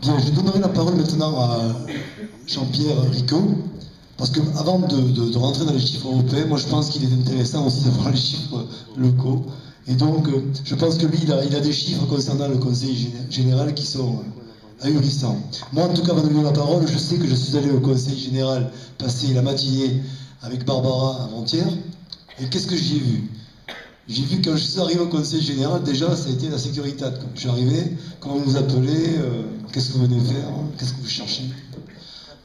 Bien, je donnerai la parole maintenant à Jean-Pierre Ricot, parce qu'avant de rentrer dans les chiffres européens, moi je pense qu'il est intéressant aussi d'avoir les chiffres locaux. Et donc, je pense que lui, il a des chiffres concernant le Conseil général qui sont ahurissants. Moi, en tout cas, avant de donner la parole, je sais que je suis allé au Conseil général passer la matinée avec Barbara avant-hier, et qu'est-ce que j'y ai vu? J'ai vu quand je suis arrivé au Conseil général, déjà, ça a été la sécurité. Je suis arrivé, comment vous appelez, qu'est-ce que vous venez faire, qu'est-ce que vous cherchez?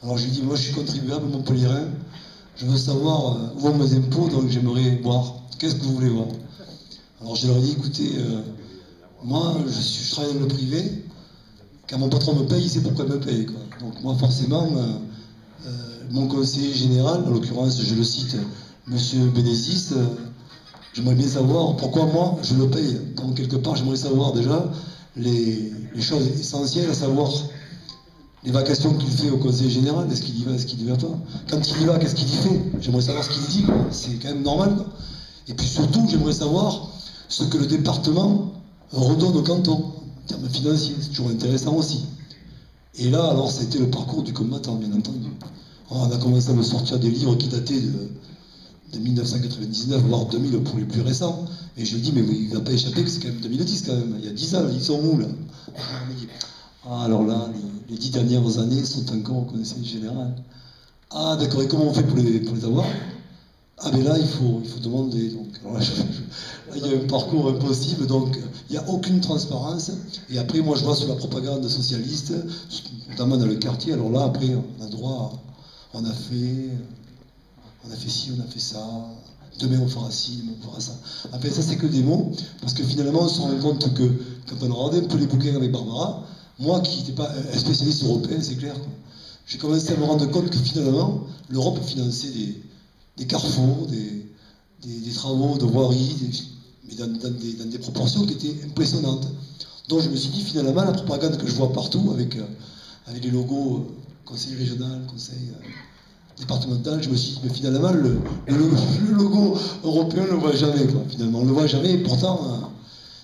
Alors je lui dis, moi je suis contribuable montpelliérain, je veux savoir où vont mes impôts, donc j'aimerais voir. Qu'est-ce que vous voulez voir? Alors je leur ai dit, écoutez, moi je travaille dans le privé, quand mon patron me paye, c'est pourquoi il me paye, quoi. Donc moi forcément, mon conseiller général, en l'occurrence je le cite, Monsieur Bénézis, j'aimerais bien savoir pourquoi moi je le paye. Donc quelque part j'aimerais savoir déjà les choses essentielles, à savoir les vacations qu'il fait au conseil général, est-ce qu'il y va, est-ce qu'il n'y va pas? Quand il y va, qu'est-ce qu'il y fait? J'aimerais savoir ce qu'il dit, quoi. C'est quand même normal, quoi. Et puis surtout, j'aimerais savoir ce que le département redonne au canton, en termes financiers, c'est toujours intéressant aussi. Et là, alors, ça a été le parcours du combattant, bien entendu. On a commencé à me sortir des livres qui dataient de 1999, voire 2000 pour les plus récents. Et je lui dis, mais il ne va pas échapper que c'est quand même 2010 quand même. Il y a 10 ans, ils sont où là? Ah, alors là, les 10 dernières années sont encore au Conseil général. Ah, d'accord, et comment on fait pour les avoir? Ah, mais là, il faut demander. Donc, alors là, là, il y a un parcours impossible, donc il n'y a aucune transparence. Et après, moi, je vois sur la propagande socialiste, notamment dans le quartier, alors là, après, on a droit, on a fait ci, on a fait ça, demain on fera ci, demain on fera ça. Après, ça, c'est que des mots, parce que finalement, on se rend compte que, quand on a regardé un peu les bouquins avec Barbara, moi qui n'étais pas un spécialiste européen, c'est clair, j'ai commencé à me rendre compte que finalement, l'Europe finançait des carrefours, des travaux de voirie, mais dans des proportions qui étaient impressionnantes. Donc je me suis dit, finalement, la propagande que je vois partout, avec les logos conseil régional, conseil départemental, je me suis dit, mais finalement, le logo européen, on ne le voit jamais, quoi. Finalement, on ne le voit jamais, et pourtant,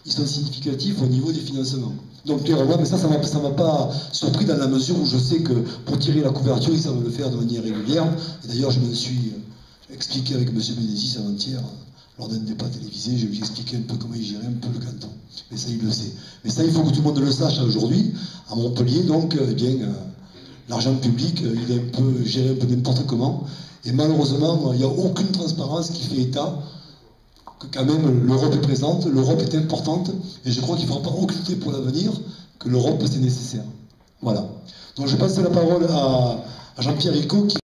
ils sont significatifs au niveau des financements. Donc clairement, mais ça ne m'a pas surpris dans la mesure où je sais que pour tirer la couverture, ils savent le faire de manière régulière. Et d'ailleurs, je me suis expliqué avec M. Bénézis avant-hier, lors d'un débat télévisé, je lui ai expliqué un peu comment il gérait un peu le canton. Mais ça, il le sait. Mais ça, il faut que tout le monde le sache aujourd'hui. À Montpellier, donc, eh bien, l'argent public, il est un peu géré un peu n'importe comment. Et malheureusement, il n'y a aucune transparence qui fait état que quand même l'Europe est présente, l'Europe est importante, et je crois qu'il ne faudra pas occulter pour l'avenir que l'Europe c'est nécessaire. Voilà. Donc je passe la parole à Jean-Pierre Ricot qui